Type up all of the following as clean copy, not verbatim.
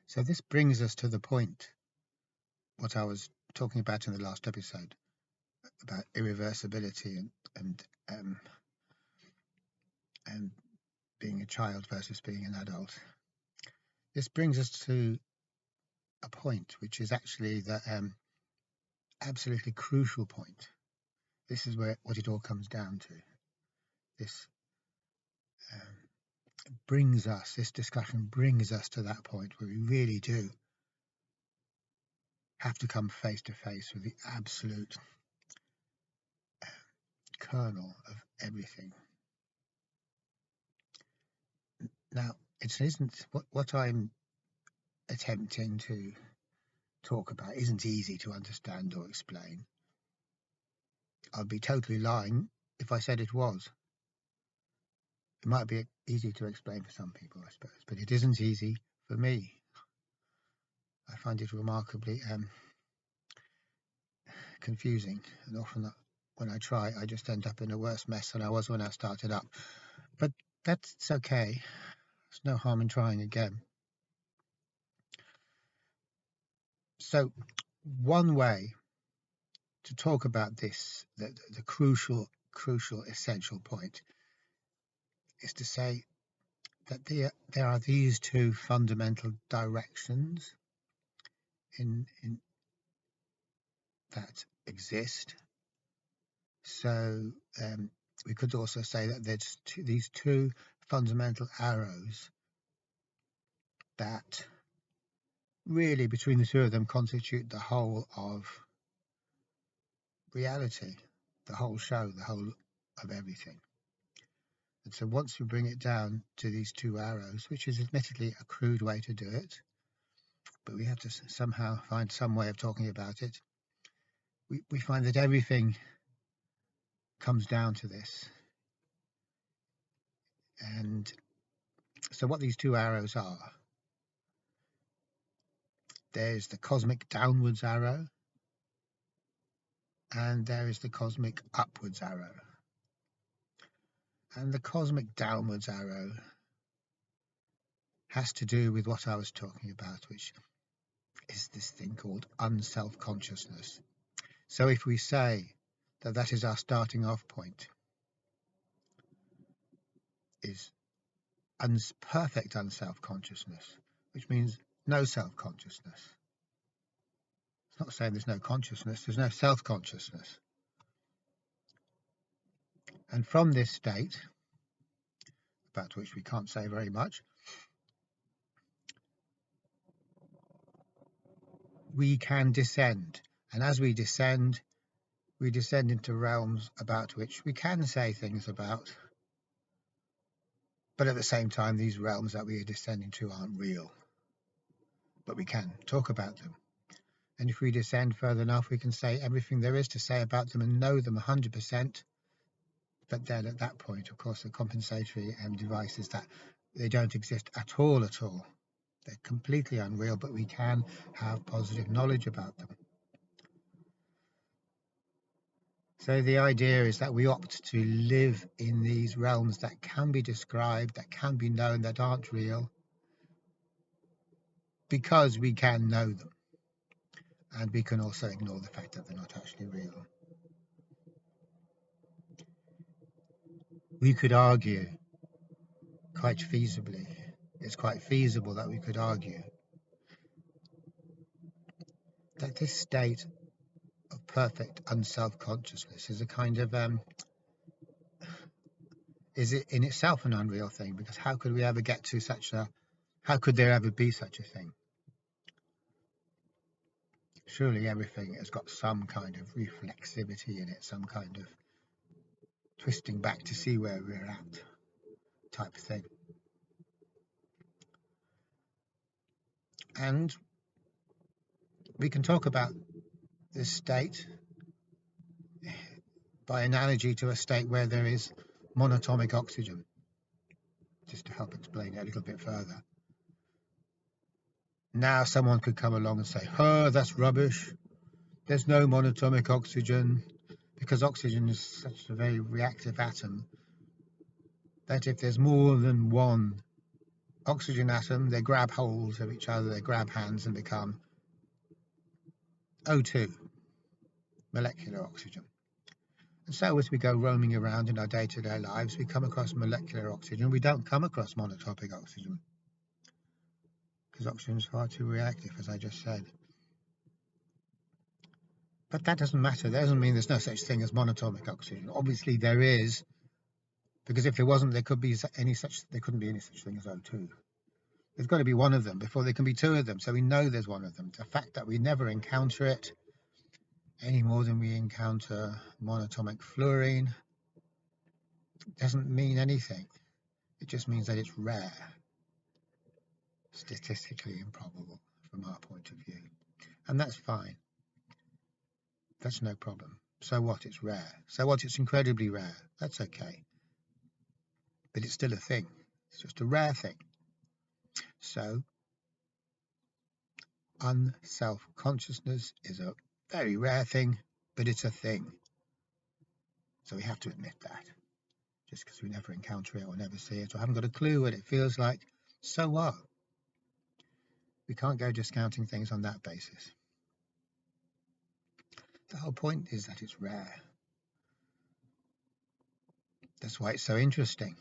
So this brings us to the point, what I was talking about in the last episode, about irreversibility um, and being a child versus being an adult. This brings us to a point which is actually the absolutely crucial point. This is what it all comes down to. This this discussion brings us to that point where we really do have to come face to face with the absolute kernel of everything. Now, it isn't what I'm attempting to talk about isn't easy to understand or explain. I'd be totally lying if I said it was. It might be easy to explain for some people, I suppose, but it isn't easy for me. I find it remarkably confusing, and often when I try, I just end up in a worse mess than I was when I started up. But that's okay. There's no harm in trying again. So one way to talk about this, the crucial, essential point, is to say that there are these two fundamental directions in that exist. So we could also say that there's these two fundamental arrows that really, between the two of them, constitute the whole of reality, the whole show, the whole of everything. And so once we bring it down to these two arrows, which is admittedly a crude way to do it, but we have to somehow find some way of talking about it, we find that everything comes down to this. And so what these two arrows are, there's the cosmic downwards arrow, and there is the cosmic upwards arrow. And the cosmic downwards arrow has to do with what I was talking about, which is this thing called unself-consciousness. So if we say that that is our starting off point, is perfect unself-consciousness, which means no self-consciousness. It's not saying there's no consciousness, there's no self-consciousness. And from this state, about which we can't say very much, we can descend. And as we descend into realms about which we can say things about, but at the same time, these realms that we are descending to aren't real. But we can talk about them. And if we descend further enough, we can say everything there is to say about them and know them 100%. But then at that point, of course, the compensatory device is that they don't exist at all. They're completely unreal, but we can have positive knowledge about them. So the idea is that we opt to live in these realms that can be described, that can be known, that aren't real, because we can know them. And we can also ignore the fact that they're not actually real. We could argue, quite feasibly, it's quite feasible that we could argue that this state of perfect unself-consciousness is a kind of is it in itself an unreal thing, because how could we ever get to how could there ever be such a thing? Surely everything has got some kind of reflexivity in it, some kind of twisting back to see where we're at type of thing. And we can talk about this state by analogy to a state where there is monatomic oxygen, just to help explain it a little bit further. Now someone could come along and say, "Oh, that's rubbish. There's no monatomic oxygen," because oxygen is such a very reactive atom that if there's more than one oxygen atom, they grab hold of each other, they grab hands and become O2, molecular oxygen. And so as we go roaming around in our day-to-day lives, we come across molecular oxygen. We don't come across monotopic oxygen, because oxygen is far too reactive, as I just said. But that doesn't matter. That doesn't mean there's no such thing as monatomic oxygen. Obviously there is, because if there wasn't, there couldn't be any such thing as O2. There's got to be one of them before there can be two of them. So we know there's one of them. The fact that we never encounter it any more than we encounter monatomic fluorine doesn't mean anything. It just means that it's rare, statistically improbable from our point of view. And that's fine. That's no problem. So what? It's rare. So what? It's incredibly rare. That's okay. But it's still a thing. It's just a rare thing. So unself-consciousness is a very rare thing, but it's a thing. So we have to admit that. Just because we never encounter it or never see it or haven't got a clue what it feels like, so what? We can't go discounting things on that basis. The whole point is that it's rare. That's why it's so interesting.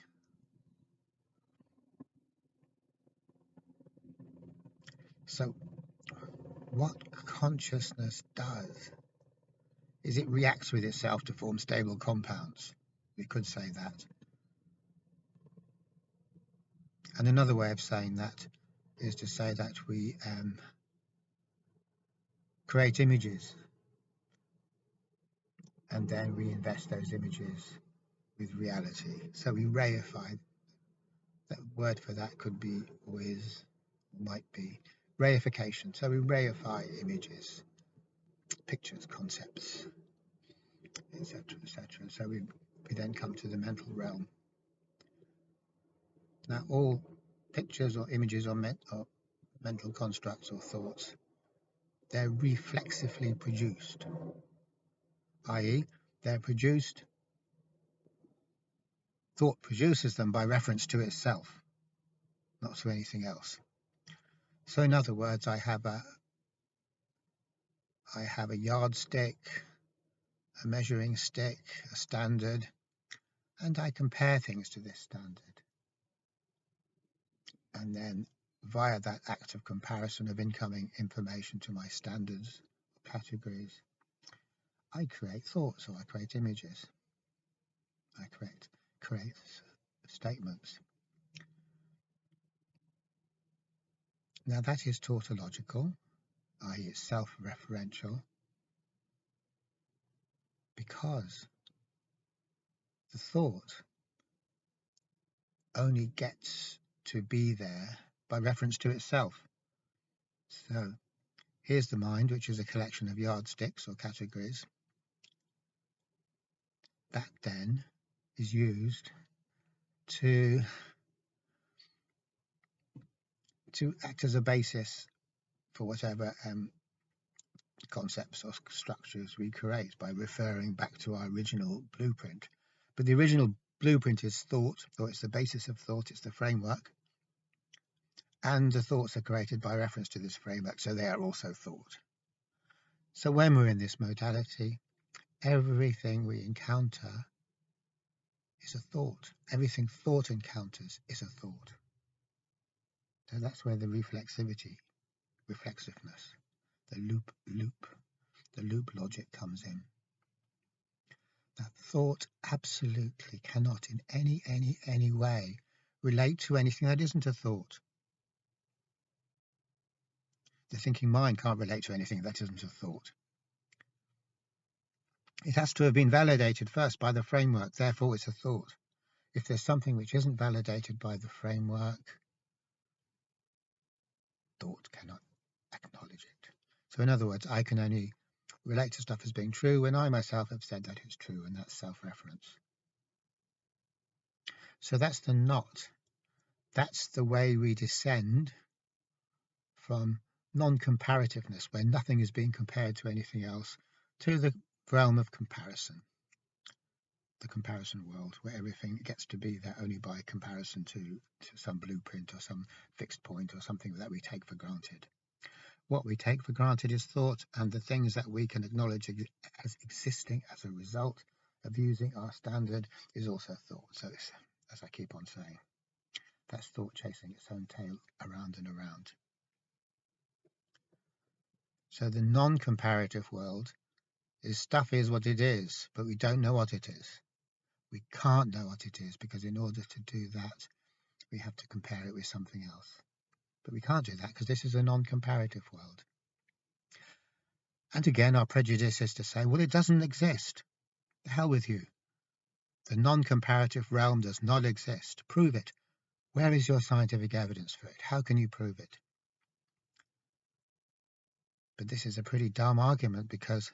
So what consciousness does is it reacts with itself to form stable compounds. We could say that. And another way of saying that is to say that we create images and then reinvest those images with reality. So we reify. That word for that could be with, might be reification. So we reify images, pictures, concepts, etc., etc. So we then come to the mental realm. Now all pictures or images or mental constructs or thoughts, they're reflexively produced, i.e. they're produced, thought produces them by reference to itself, not to anything else. So in other words, I have a yardstick, a measuring stick, a standard, and I compare things to this standard. And then via that act of comparison of incoming information to my standards, categories, I create thoughts, or I create images. I create statements. Now that is tautological, i.e. it's self-referential, because the thought only gets to be there by reference to itself. So here's the mind, which is a collection of yardsticks or categories. That then is used to act as a basis for whatever concepts or structures we create by referring back to our original blueprint. But the original blueprint is thought, or it's the basis of thought, it's the framework, and the thoughts are created by reference to this framework, so they are also thought. So when we're in this modality, everything we encounter is a thought. Everything thought encounters is a thought. So that's where the reflexivity, reflexiveness, the loop logic comes in. That thought absolutely cannot in any way relate to anything that isn't a thought. The thinking mind can't relate to anything that isn't a thought. It has to have been validated first by the framework, therefore it's a thought. If there's something which isn't validated by the framework, thought cannot acknowledge it. So in other words, I can only relate to stuff as being true when I myself have said that it's true, and that's self-reference. So that's the knot. That's the way we descend from non-comparativeness, where nothing is being compared to anything else, to the realm of comparison, the comparison world, where everything gets to be there only by comparison to some blueprint or some fixed point or something that we take for granted. What we take for granted is thought, and the things that we can acknowledge as existing as a result of using our standard is also thought. So it's, as I keep on saying, that's thought chasing its own tail around and around. So the non-comparative world is stuff is what it is, but we don't know what it is. We can't know what it is, because in order to do that, we have to compare it with something else. But we can't do that because this is a non-comparative world. And again, our prejudice is to say, well, it doesn't exist. The hell with you. The non-comparative realm does not exist. Prove it. Where is your scientific evidence for it? How can you prove it? But this is a pretty dumb argument, because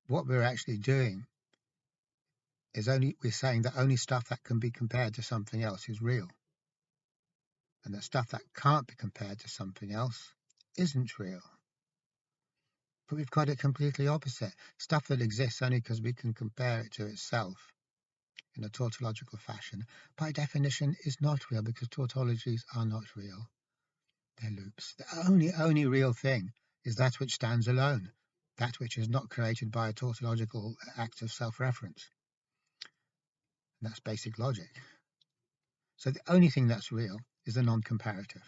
what we're actually doing is we're saying that only stuff that can be compared to something else is real. And that stuff that can't be compared to something else isn't real. But we've got it completely opposite. Stuff that exists only because we can compare it to itself in a tautological fashion, by definition, is not real, because tautologies are not real. They're loops. The only real thing is that which stands alone, that which is not created by a tautological act of self-reference. And that's basic logic. So the only thing that's real is the non-comparative.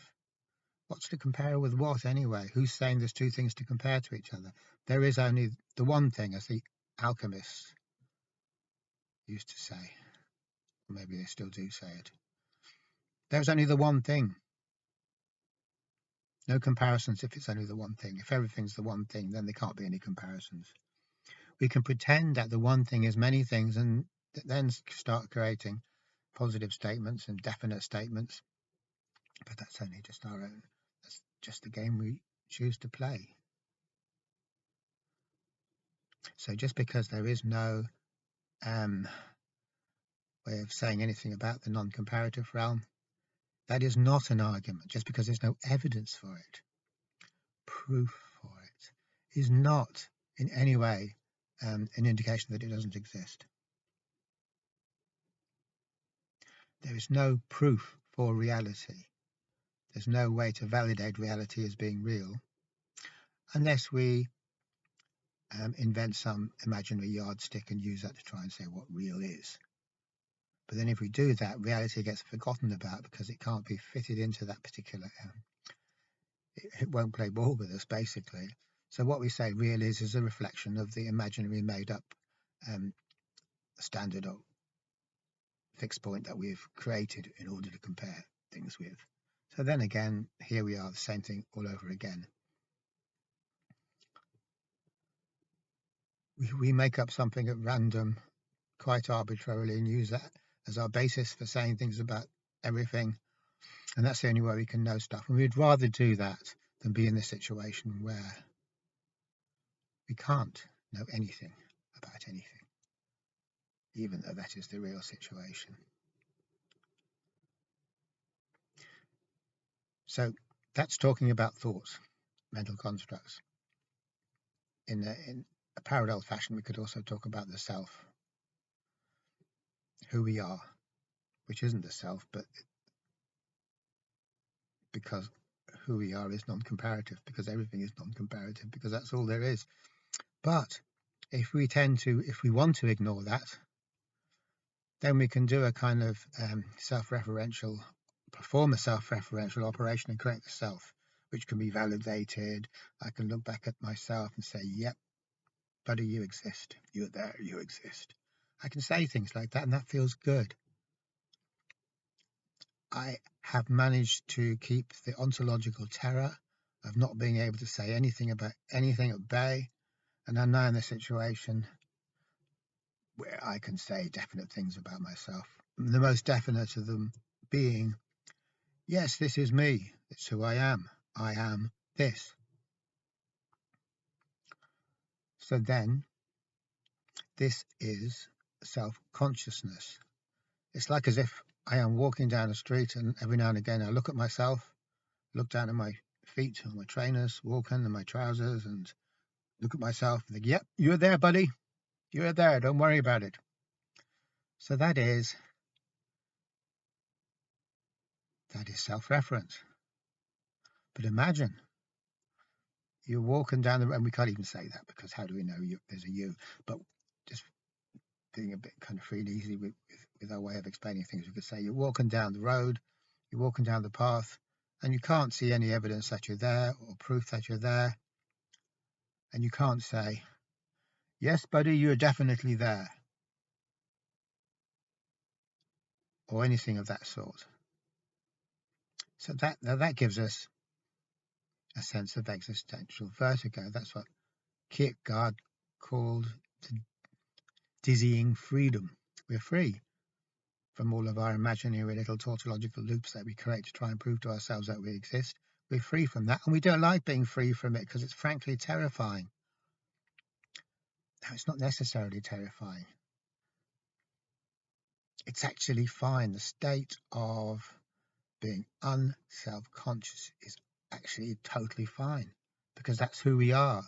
What's to compare with what anyway? Who's saying there's two things to compare to each other? There is only the one thing, as the alchemists used to say. Or maybe they still do say it. There's only the one thing. No comparisons if it's only the one thing. If everything's the one thing, then there can't be any comparisons. We can pretend that the one thing is many things, and then start creating positive statements and definite statements. But that's only just our own. That's just the game we choose to play. So just because there is no way of saying anything about the non-comparative realm, that is not an argument. Just because there's no evidence for it, proof for it, is not in any way an indication that it doesn't exist. There is no proof for reality. There's no way to validate reality as being real unless we invent some imaginary yardstick and use that to try and say what real is. But then if we do that, reality gets forgotten about, because it can't be fitted into that particular it won't play ball with us, basically. So what we say real is a reflection of the imaginary made up standard or fixed point that we've created in order to compare things with. So then again, here we are, the same thing all over again. We make up something at random, quite arbitrarily, and use that as our basis for saying things about everything. And that's the only way we can know stuff. And we'd rather do that than be in this situation where we can't know anything about anything, even though that is the real situation. So that's talking about thoughts, mental constructs. In a parallel fashion, we could also talk about the self, who we are, which isn't the self, but because who we are is non-comparative, because everything is non-comparative, because that's all there is. But if we want to ignore that, then we can do a kind of perform a self-referential operation and create the self, which can be validated. I can look back at myself and say, yep, buddy, you exist. You're there, you exist. I can say things like that, and that feels good. I have managed to keep the ontological terror of not being able to say anything about anything at bay, and I'm now in a situation where I can say definite things about myself. The most definite of them being, yes, this is me. It's who I am. I am this. So then, this is self-consciousness. It's like as if I am walking down the street, and every now and again I look at myself, look down at my feet or my trainers, walking in my trousers, and look at myself and think, yep, you're there, buddy. You're there, don't worry about it. So that is self-reference. But imagine you're walking down the road, and we can't even say that because how do we know there's a you? But just being a bit kind of free and easy with our way of explaining things, we could say you're walking down the road, you're walking down the path, and you can't see any evidence that you're there or proof that you're there. And you can't say, yes, buddy, you're definitely there, or anything of that sort. So that gives us a sense of existential vertigo. That's what Kierkegaard called the dizzying freedom. We're free from all of our imaginary little tautological loops that we create to try and prove to ourselves that we exist. We're free from that, and we don't like being free from it because it's frankly terrifying. Now, it's not necessarily terrifying. It's actually fine. The state of being unself-conscious is actually totally fine because that's who we are,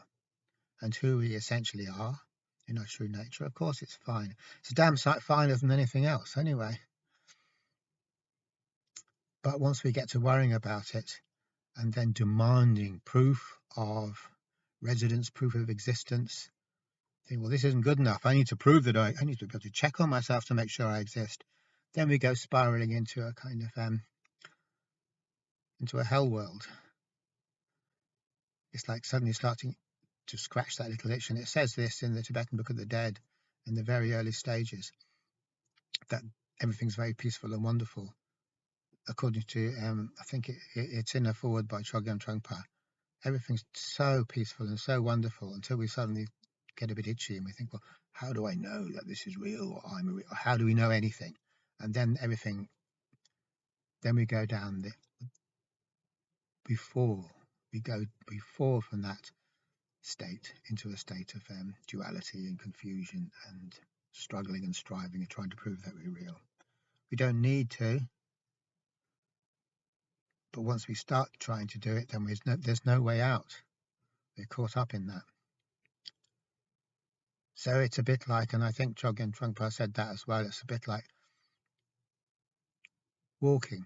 and who we essentially are in our true nature. Of course it's fine. It's a damn sight finer than anything else anyway. But once we get to worrying about it and then demanding proof of residence, proof of existence, think, well, this isn't good enough. I need to prove that I need to be able to check on myself to make sure I exist. Then we go spiraling into a kind of into a hell world. It's like suddenly starting to scratch that little itch. And it says this in the Tibetan Book of the Dead in the very early stages, that everything's very peaceful and wonderful. According to, I think it's in a foreword by Chogyam Trungpa. Everything's so peaceful and so wonderful until we suddenly get a bit itchy and we think, well, how do I know that this is real, or I'm real? Or how do we know anything? And then then we go down before from that state into a state of duality and confusion and struggling and striving and trying to prove that we're real. We don't need to, but once we start trying to do it, then there's no way out. We're caught up in that. So it's a bit like, and I think Chogyam Trungpa said that as well, it's a bit like walking,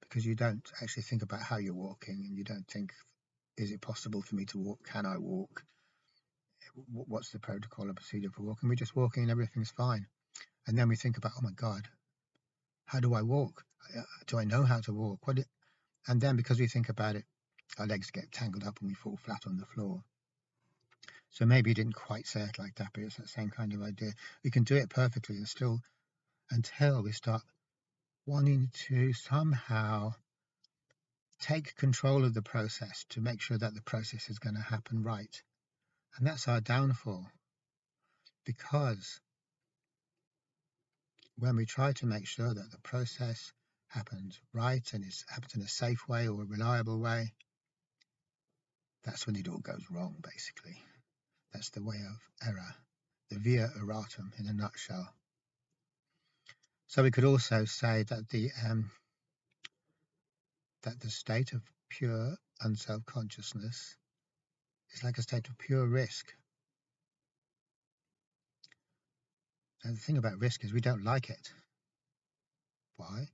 because you don't actually think about how you're walking, and you don't think, is it possible for me to walk? Can I walk? What's the protocol and procedure for walking? We're just walking and everything's fine. And then we think about, oh my God, how do I walk? Do I know how to walk? And then because we think about it, our legs get tangled up and we fall flat on the floor. So maybe he didn't quite say it like that, but it's that same kind of idea. We can do it perfectly and still, until we start wanting to somehow take control of the process to make sure that the process is going to happen right. And that's our downfall, because when we try to make sure that the process happens right and happens in a safe way or a reliable way, that's when it all goes wrong, basically. That's the way of error, the via erratum in a nutshell. So we could also say that the state of pure unself-consciousness is like a state of pure risk. And the thing about risk is we don't like it. Why?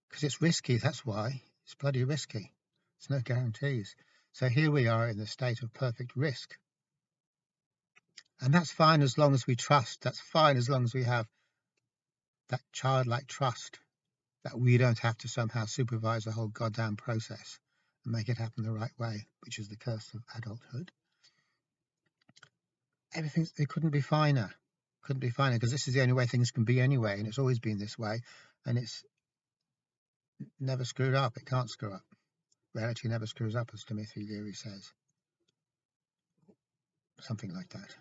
Because it's risky, that's why. It's bloody risky. There's no guarantees. So here we are in the state of perfect risk. And that's fine as long as we trust. That's fine as long as we have that childlike trust that we don't have to somehow supervise the whole goddamn process and make it happen the right way, which is the curse of adulthood. It couldn't be finer. Couldn't be finer, because this is the only way things can be anyway, and it's always been this way, and it's never screwed up. It can't screw up. Reality never screws up, as Timothy Leary says. Something like that.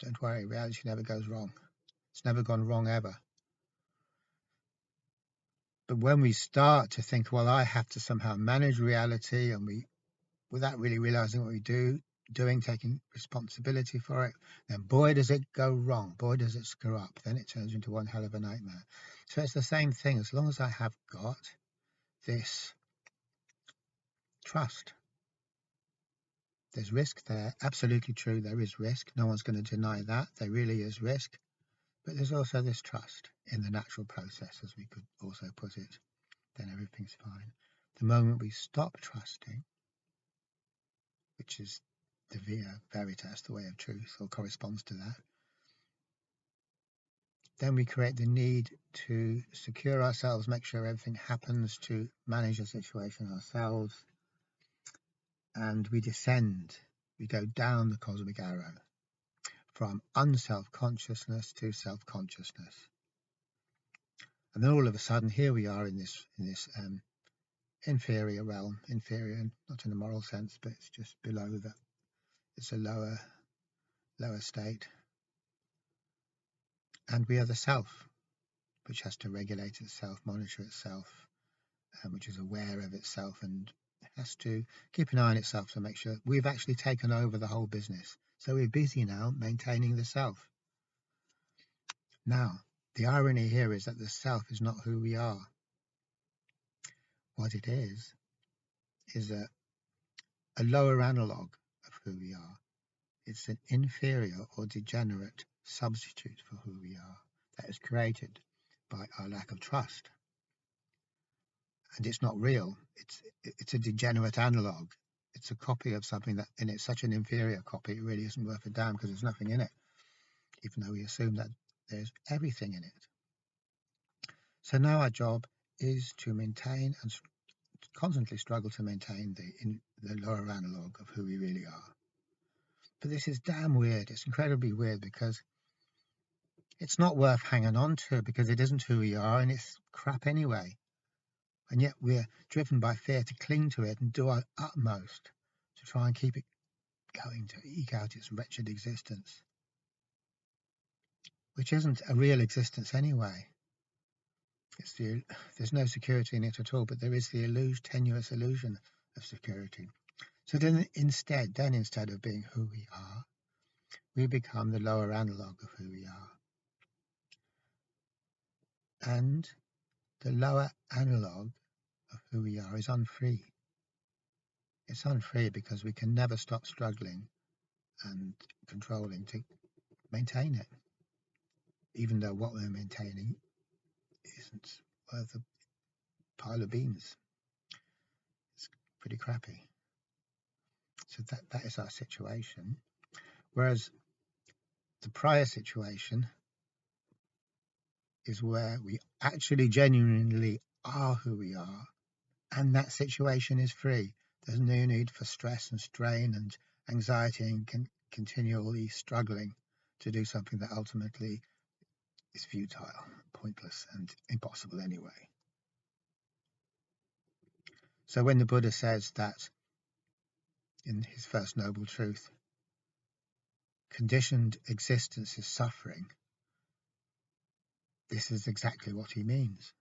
Don't worry, reality never goes wrong. It's never gone wrong ever. But when we start to think, well, I have to somehow manage reality, and without really realizing what we're doing, taking responsibility for it, then boy, does it go wrong. Boy, does it screw up. Then it turns into one hell of a nightmare. So it's the same thing. As long as I have got this trust There's risk there. Absolutely true. There is risk. No one's going to deny that. There really is risk. But there's also this trust in the natural process, as we could also put it. Then everything's fine. The moment we stop trusting, which is the via veritas, the way of truth, or corresponds to that, then we create the need to secure ourselves, make sure everything happens, to manage the situation ourselves, and we descend, we go down the cosmic arrow from unself-consciousness to self-consciousness. And then all of a sudden, here we are in this inferior realm, inferior not in a moral sense, but it's just below that. It's a lower state. And we are the self, which has to regulate itself, monitor itself, which is aware of itself and has to keep an eye on itself to make sure we've actually taken over the whole business. So we're busy now maintaining the self. Now, the irony here is that the self is not who we are. What it is a lower analogue of who we are. It's an inferior or degenerate substitute for who we are that is created by our lack of trust. And it's not real. It's a degenerate analogue. It's a copy of something that, and it's such an inferior copy, it really isn't worth a damn because there's nothing in it, even though we assume that there's everything in it. So now our job is to maintain and constantly struggle to maintain the lower analogue of who we really are. But this is damn weird. It's incredibly weird because it's not worth hanging on to because it isn't who we are and it's crap anyway. And yet we're driven by fear to cling to it and do our utmost to try and keep it going, to eke out its wretched existence, which isn't a real existence anyway. There's no security in it at all, but there is the tenuous illusion of security. So then instead of being who we are, we become the lower analogue of who we are. And the lower analogue of who we are is unfree. It's unfree because we can never stop struggling and controlling to maintain it, even though what we're maintaining isn't worth a pile of beans. It's pretty crappy. So that is our situation. Whereas the prior situation is where we actually genuinely are who we are, and that situation is free. There's no need for stress and strain and anxiety and continually struggling to do something that ultimately is futile, pointless, and impossible anyway. So when the Buddha says that in his first noble truth, conditioned existence is suffering, this is exactly what he means.